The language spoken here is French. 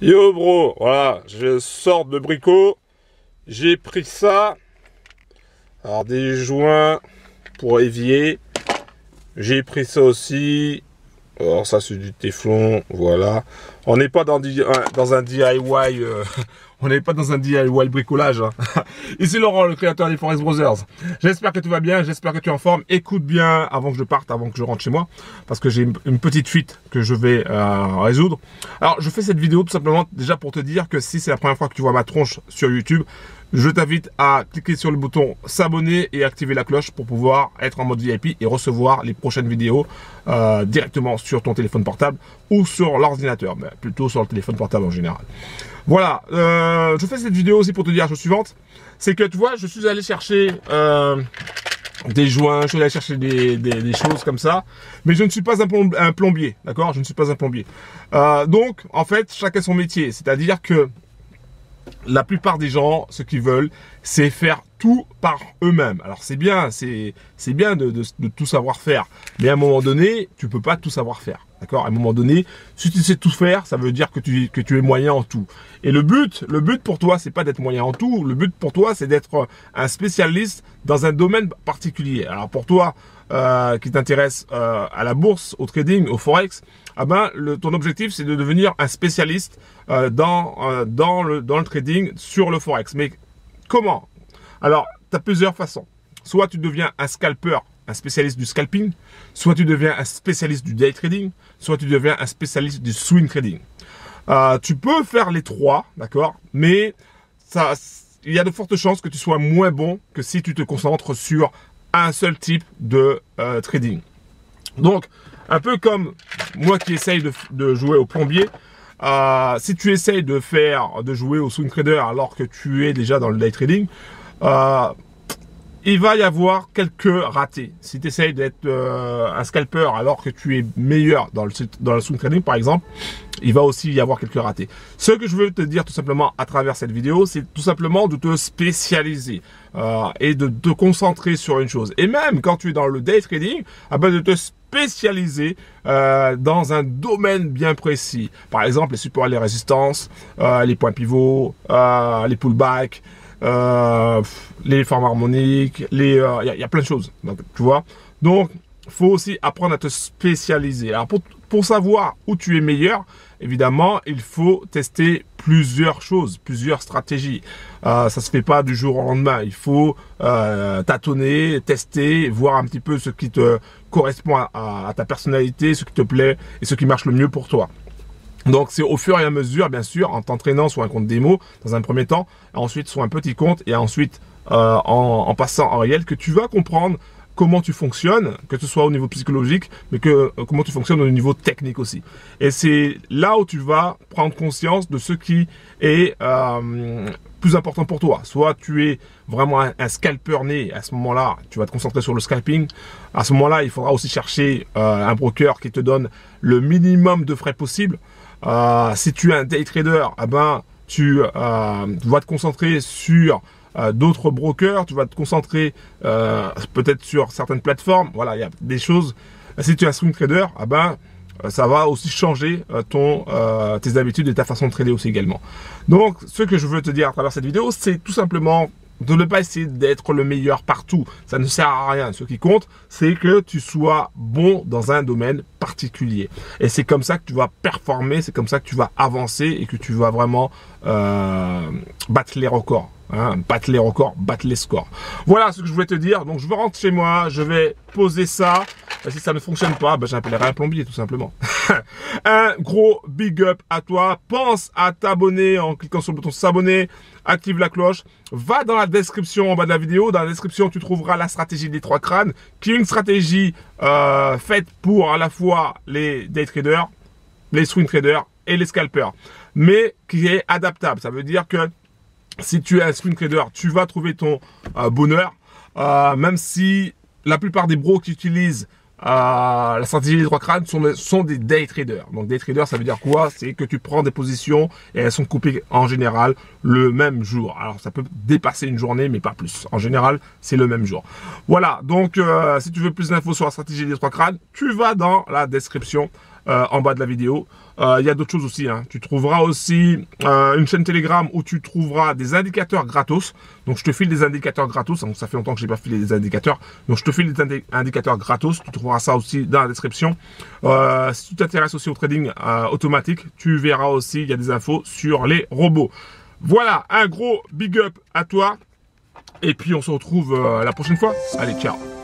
Yo bro, voilà, je sors de Brico, j'ai pris ça, alors des joints pour évier, j'ai pris ça aussi, alors ça c'est du téflon, voilà, on n'est pas dans un DIY, on n'est pas dans un DIY bricolage, hein. Ici Laurent, le créateur des Forest Brothers. J'espère que tu vas bien, j'espère que tu es en forme. Écoute bien avant que je parte, avant que je rentre chez moi, parce que j'ai une petite fuite que je vais résoudre. Alors, je fais cette vidéo tout simplement déjà pour te dire que si c'est la première fois que tu vois ma tronche sur YouTube, je t'invite à cliquer sur le bouton s'abonner et activer la cloche pour pouvoir être en mode VIP et recevoir les prochaines vidéos directement sur ton téléphone portable ou sur l'ordinateur, mais plutôt sur le téléphone portable en général. Voilà, je fais cette vidéo aussi pour te dire la chose suivante, c'est que tu vois, je suis allé chercher des joints, je suis allé chercher des choses comme ça, mais je ne suis pas un plombier, d'accord? Je ne suis pas un plombier. Donc, en fait, chacun son métier, c'est-à-dire que la plupart des gens, ce qu'ils veulent, c'est faire tout par eux-mêmes. Alors c'est bien, c'est bien de tout savoir faire, mais à un moment donné, tu peux pas tout savoir faire. D'accord? À un moment donné, si tu sais tout faire, ça veut dire que tu es moyen en tout. Et le but pour toi, c'est pas d'être moyen en tout. Le but pour toi, c'est d'être un spécialiste dans un domaine particulier. Alors pour toi, qui t'intéresse à la bourse, au trading, au forex, ah ben, ton objectif, c'est de devenir un spécialiste dans le trading sur le forex. Mais comment? Alors, tu as plusieurs façons. Soit tu deviens un scalper, un spécialiste du scalping, soit tu deviens un spécialiste du day trading, soit tu deviens un spécialiste du swing trading. Tu peux faire les trois, d'accord, mais il y a de fortes chances que tu sois moins bon que si tu te concentres sur un seul type de trading. Donc, un peu comme moi qui essaye de jouer au plombier, si tu essayes de jouer au swing trader alors que tu es déjà dans le day trading, il va y avoir quelques ratés. Si tu essayes d'être un scalper alors que tu es meilleur dans le swing trading par exemple, il va aussi y avoir quelques ratés. Ce que je veux te dire tout simplement à travers cette vidéo, c'est tout simplement de te spécialiser et de te concentrer sur une chose. Et même quand tu es dans le day trading, de te spécialiser dans un domaine bien précis. Par exemple, les supports et les résistances, les points pivots, les pullbacks, les formes harmoniques, il y a plein de choses, donc, tu vois. Donc, faut aussi apprendre à te spécialiser. Alors, pour savoir où tu es meilleur, évidemment, il faut tester plusieurs choses, plusieurs stratégies. Ça se fait pas du jour au lendemain. Il faut tâtonner, tester, voir un petit peu ce qui te correspond à ta personnalité, ce qui te plaît et ce qui marche le mieux pour toi. Donc c'est au fur et à mesure, bien sûr, en t'entraînant sur un compte démo dans un premier temps, ensuite sur un petit compte et ensuite en passant en réel, que tu vas comprendre comment tu fonctionnes, que ce soit au niveau psychologique, mais comment tu fonctionnes au niveau technique aussi. Et c'est là où tu vas prendre conscience de ce qui est plus important pour toi. Soit tu es vraiment un scalper né, à ce moment-là, tu vas te concentrer sur le scalping. À ce moment-là, il faudra aussi chercher un broker qui te donne le minimum de frais possible. Si tu es un day trader, tu vas te concentrer sur d'autres brokers, tu vas te concentrer peut-être sur certaines plateformes. Voilà, il y a des choses. Si tu es un swing trader, ça va aussi changer tes habitudes et ta façon de trader aussi également. Donc, ce que je veux te dire à travers cette vidéo, c'est tout simplement de ne pas essayer d'être le meilleur partout. Ça ne sert à rien. Ce qui compte, c'est que tu sois bon dans un domaine particulier. Et c'est comme ça que tu vas performer, c'est comme ça que tu vas avancer et que tu vas vraiment battre les records. Battre les records, battre les scores. Voilà ce que je voulais te dire. Donc je vais rentrer chez moi, je vais poser ça. Si ça ne fonctionne pas, j'appellerai un plombier tout simplement. Un gros big up à toi. Pense à t'abonner en cliquant sur le bouton s'abonner. Active la cloche. Va dans la description en bas de la vidéo. Dans la description, tu trouveras la stratégie des 3 crânes, qui est une stratégie faite pour à la fois les day traders, les swing traders et les scalpers, mais qui est adaptable. Ça veut dire que si tu es un swing trader, tu vas trouver ton bonheur, même si la plupart des bros qui utilisent la stratégie des 3 crânes sont des day traders. Donc day traders, ça veut dire quoi? C'est que tu prends des positions et elles sont coupées en général le même jour. Alors ça peut dépasser une journée, mais pas plus. En général, c'est le même jour. Voilà, donc si tu veux plus d'infos sur la stratégie des 3 crânes, tu vas dans la description en bas de la vidéo. Il y a d'autres choses aussi, hein. Tu trouveras aussi une chaîne Telegram où tu trouveras des indicateurs gratos. Donc je te file des indicateurs gratos. Donc ça fait longtemps que je n'ai pas filé des indicateurs. Donc je te file des indicateurs gratos. Tu trouveras ça aussi dans la description. Si tu t'intéresses aussi au trading automatique, tu verras aussi, il y a des infos sur les robots. Voilà, un gros big up à toi. Et puis on se retrouve la prochaine fois. Allez, ciao.